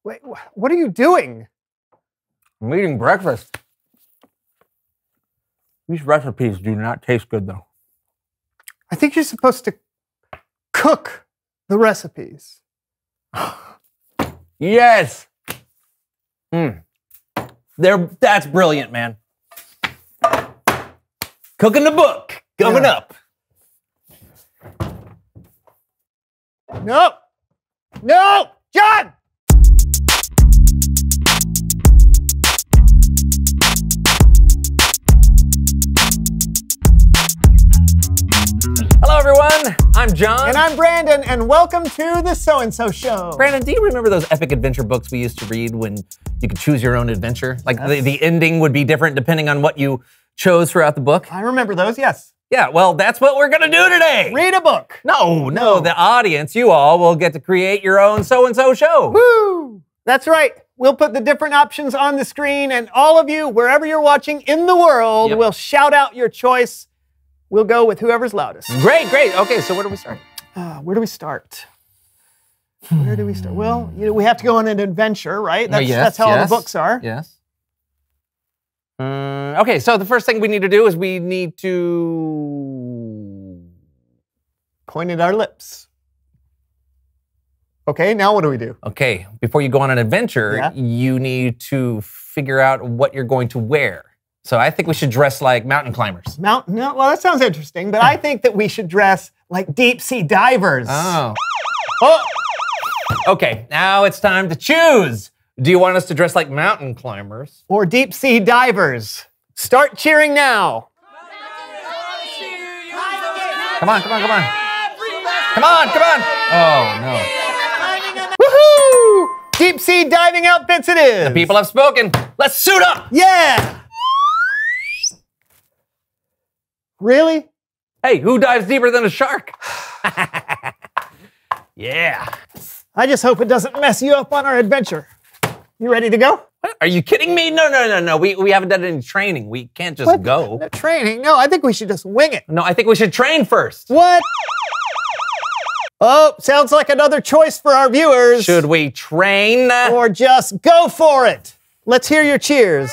Wait, what are you doing? I'm eating breakfast. These recipes do not taste good, though. I think you're supposed to cook the recipes. Yes! That's brilliant, man. Cooking the book, coming up. No! No! John! Hello, everyone. I'm John. And I'm Brandon, and welcome to the So&So Show. Brandon, do you remember those epic adventure books we used to read when you could choose your own adventure? Like the ending would be different depending on what you chose throughout the book? I remember those, yes. Yeah, well, that's what we're gonna do today. Read a book. No, the audience, you all will get to create your own So&So show. Woo! That's right. We'll put the different options on the screen, and all of you, wherever you're watching in the world, will shout out your choice. We'll go with whoever's loudest. Great. Okay, so where do we start? Where do we start? Where do we start? Well, we have to go on an adventure, right? That's how all the books are. Yes. Okay, so the first thing we need to do is we need to point at our lips. Okay, now what do we do? Okay, before you go on an adventure, you need to figure out what you're going to wear. So I think we should dress like mountain climbers. Well, that sounds interesting, but I think that we should dress like deep sea divers. Oh. Okay, now it's time to choose. Do you want us to dress like mountain climbers? Or deep sea divers? Start cheering now. Come on. Come on. Oh, no. Woohoo! Deep sea diving outfits it is. The people have spoken. Let's suit up. Yeah! Really? Hey, who dives deeper than a shark? Yeah. I just hope it doesn't mess you up on our adventure. You ready to go? What? Are you kidding me? No. We haven't done any training. We can't just go. No training? No, I think we should just wing it. No, I think we should train first. What? Oh, sounds like another choice for our viewers. Should we train? Or just go for it? Let's hear your cheers.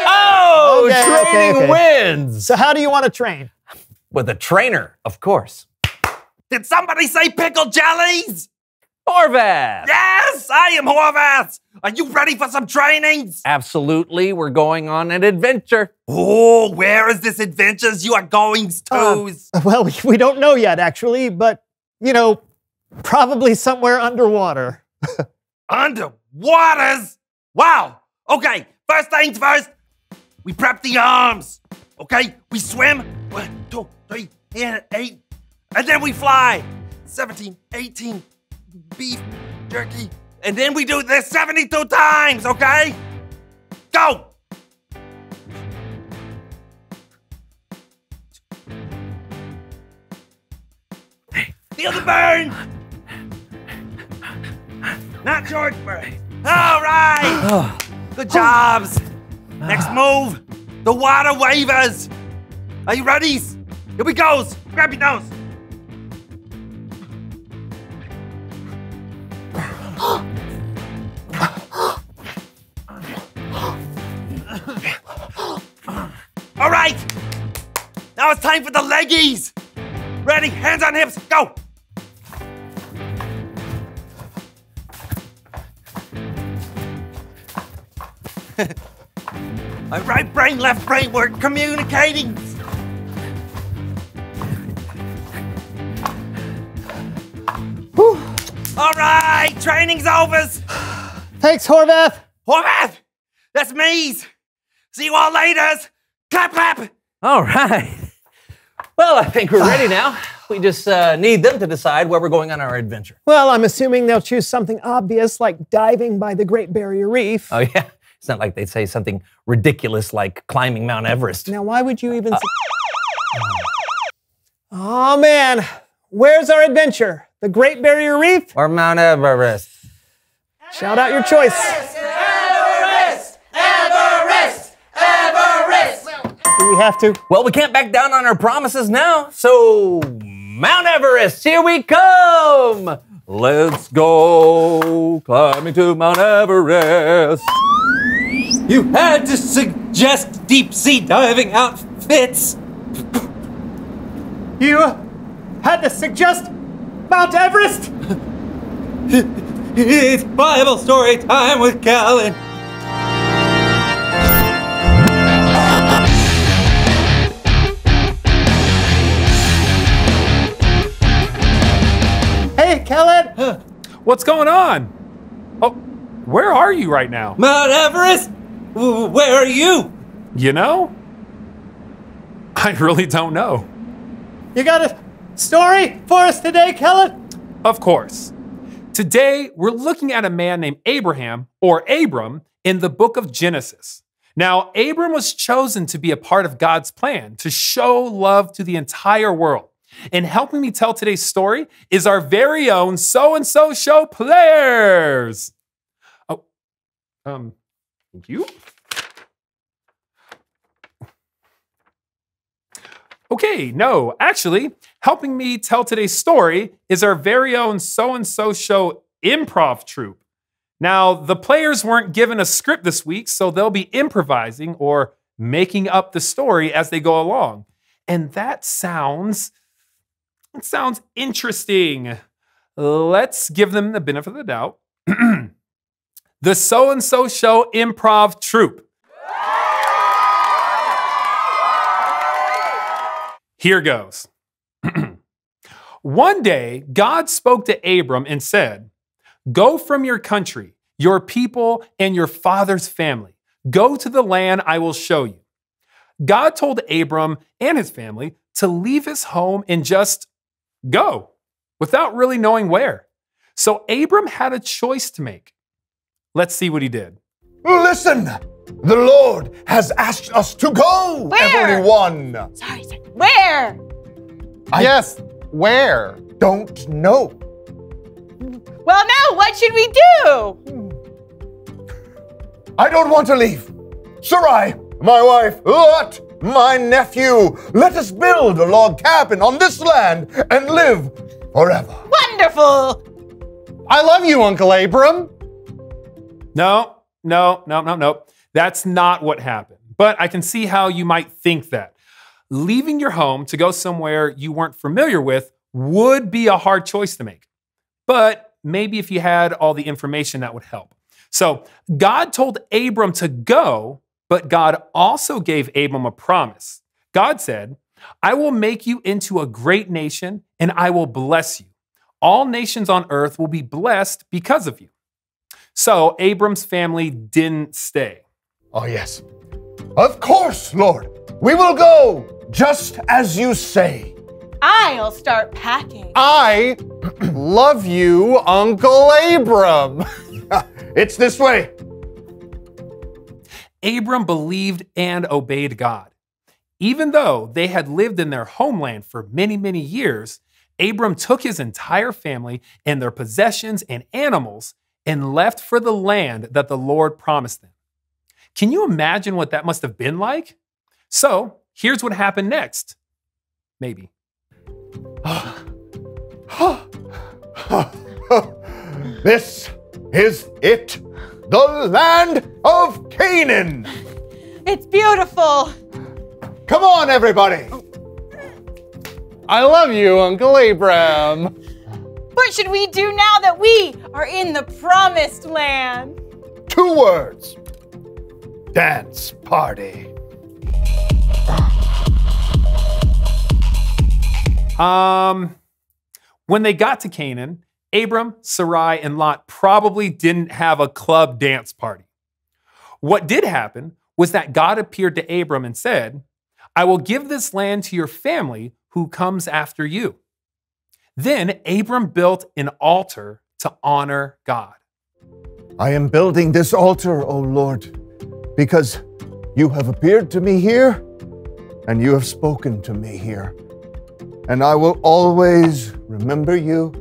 Oh, training wins. So how do you want to train? With a trainer, of course. Did somebody say pickle jellies? Horvath! Yes, I am Horvath! Are you ready for some trainings? Absolutely, we're going on an adventure. Oh, where is this adventures you are going to? Well, we don't know yet, actually, but, probably somewhere underwater. Underwaters? Wow! Okay, first things first, we prep the arms. Okay, we swim. 1, 2, 3, 8. And then we fly. 17, 18, beef jerky. And then we do this 72 times, okay? Go! Feel the burn! Not short burn. All right! Good jobs. Next move, the water waivers. Are you ready? Here we go. Grab your nose. All right. Now it's time for the leggies. Ready? Hands on hips. Go. My right brain, left brain, we're communicating. Whew. All right, training's over. Thanks, Horvath. Horvath, that's me. See you all later. Clap, clap. All right. Well, I think we're ready now. We just need them to decide where we're going on our adventure. Well, I'm assuming they'll choose something obvious like diving by the Great Barrier Reef. Oh, yeah. It's not like they'd say something ridiculous like climbing Mount Everest. Now, why would you even say... Oh, man. Where's our adventure? The Great Barrier Reef? Or Mount Everest? Shout out your choice. Everest! Do we have to? Well, we can't back down on our promises now, so Mount Everest, here we come! Let's go climbing to Mount Everest. You had to suggest deep sea diving outfits. You had to suggest Mount Everest? It's Bible story time with Calvin. Hey, Kellen! What's going on? Oh, where are you right now? Mount Everest? Where are you? You know? I really don't know. You got a story for us today, Kellen? Of course. Today, we're looking at a man named Abraham, or Abram, in the book of Genesis. Now, Abram was chosen to be a part of God's plan to show love to the entire world. And helping me tell today's story is our very own So&So show players. Oh, thank you. Okay, no, actually, helping me tell today's story is our very own So&So show improv troupe. Now, the players weren't given a script this week, so they'll be improvising or making up the story as they go along. And that sounds interesting. Let's give them the benefit of the doubt. The So&So show improv troupe. Here goes. One day, God spoke to Abram and said, "Go from your country, your people, and your father's family. Go to the land I will show you." God told Abram and his family to leave his home and just go, without really knowing where. So Abram had a choice to make. Let's see what he did. Listen, the Lord has asked us to go, Where? everyone. Sorry. Where? Yes, where? Don't know. Well, now what should we do? I don't want to leave. Sarai, my wife, Lot, my nephew, let us build a log cabin on this land and live forever. Wonderful. I love you, Uncle Abram. No. That's not what happened. But I can see how you might think that. Leaving your home to go somewhere you weren't familiar with would be a hard choice to make. But maybe if you had all the information, that would help. So God told Abram to go, but God also gave Abram a promise. God said, "I will make you into a great nation, and I will bless you. All nations on earth will be blessed because of you." So Abram's family didn't stay. Oh, yes. Of course, Lord. We will go, just as you say. I'll start packing. I love you, Uncle Abram. It's this way. Abram believed and obeyed God. Even though they had lived in their homeland for many, many years, Abram took his entire family and their possessions and animals and left for the land that the Lord promised them. Can you imagine what that must have been like? So here's what happened next. Maybe. This is it, the land of Canaan. It's beautiful. Come on, everybody. I love you, Uncle Abram. What should we do now that we are in the promised land? 2 words. Dance party. When they got to Canaan, Abram, Sarai, and Lot probably didn't have a club dance party. What did happen was that God appeared to Abram and said, "I will give this land to your family who comes after you." Then Abram built an altar to honor God. I am building this altar, O Lord, because you have appeared to me here and you have spoken to me here. And I will always remember you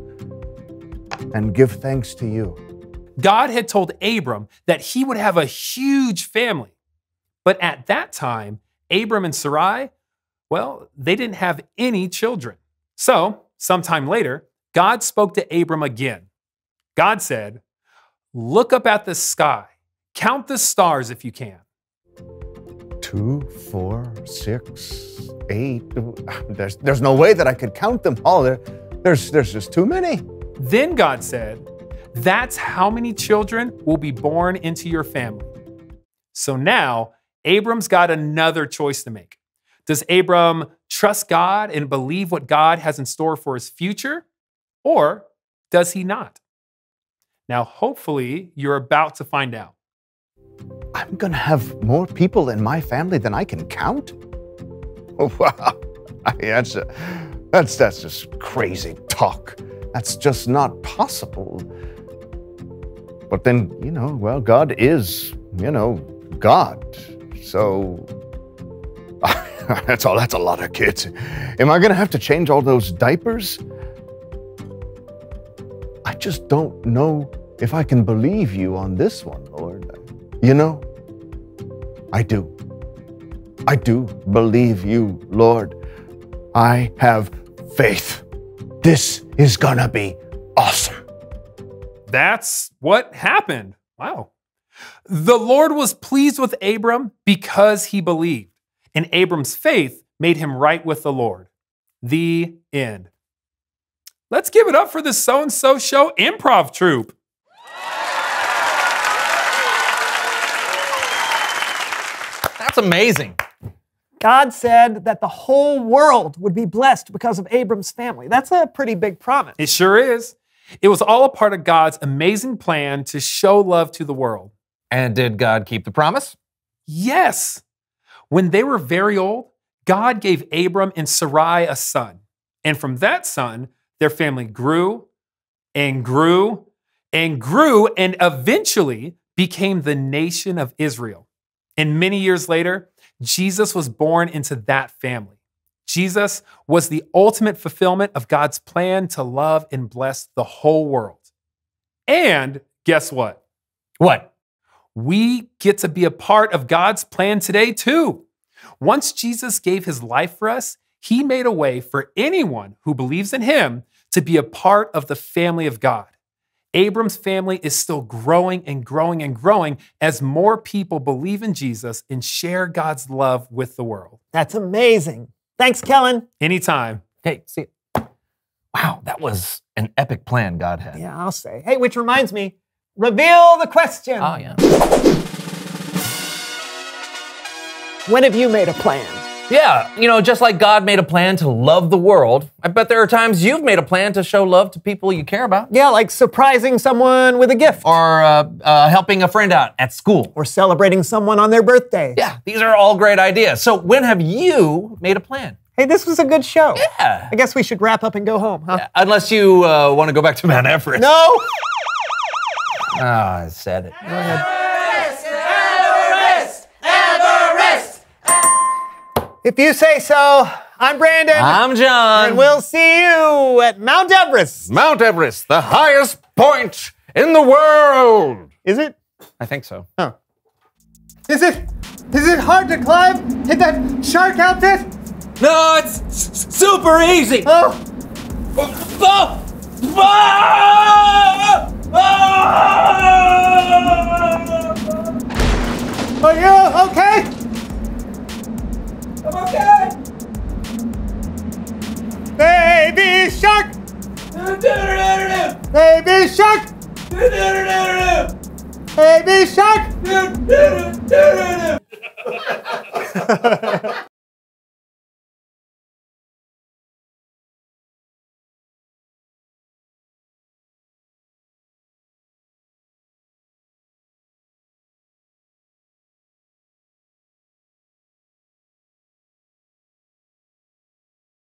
and give thanks to you. God had told Abram that he would have a huge family. But at that time, Abram and Sarai, well, they didn't have any children. So Sometime later, God spoke to Abram again. God said, "Look up at the sky. Count the stars if you can." 2, 4, 6, 8. There's no way that I could count them all. There's just too many. Then God said, "That's how many children will be born into your family." So now, Abram's got another choice to make. Does Abram trust God and believe what God has in store for his future? Or does he not? Now, hopefully, you're about to find out. I'm gonna have more people in my family than I can count? Oh, wow. That's just crazy talk. That's just not possible. But then, well, God is, God. So that's a lot of kids. Am I gonna have to change all those diapers? I just don't know if I can believe you on this one, Lord. I do. I do believe you, Lord. I have faith. This is gonna be awesome. That's what happened. Wow. The Lord was pleased with Abram because he believed, and Abram's faith made him right with the Lord. The end. Let's give it up for the So&So Show improv troupe. That's amazing. God said that the whole world would be blessed because of Abram's family. That's a pretty big promise. It sure is. It was all a part of God's amazing plan to show love to the world. And did God keep the promise? Yes. When they were very old, God gave Abram and Sarai a son. And from that son, their family grew and grew and grew and eventually became the nation of Israel. And many years later, Jesus was born into that family. Jesus was the ultimate fulfillment of God's plan to love and bless the whole world. And guess what? What? We get to be a part of God's plan today, too. Once Jesus gave his life for us, he made a way for anyone who believes in him to be a part of the family of God. Abram's family is still growing and growing and growing as more people believe in Jesus and share God's love with the world. That's amazing. Thanks, Kellen. Anytime. Hey, see, wow, that was an epic plan God had. Yeah, I'll say. Hey, which reminds me, reveal the question. Oh, yeah. When have you made a plan? Yeah, just like God made a plan to love the world, I bet there are times you've made a plan to show love to people you care about. Yeah, like surprising someone with a gift. Or helping a friend out at school. Or celebrating someone on their birthday. Yeah, these are all great ideas. So when have you made a plan? Hey, this was a good show. Yeah. I guess we should wrap up and go home, huh? Yeah, unless you want to go back to Mount Everest. No! Oh, I said it. Go ahead. If you say so, I'm Brandon. I'm John. And we'll see you at Mount Everest. Mount Everest, the highest point in the world. Is it? I think so. Oh. Is it hard to climb? Hit that shark out there? No, it's super easy. Oh. Are you okay? I'm okay. Baby shark! Baby shark! Baby shark!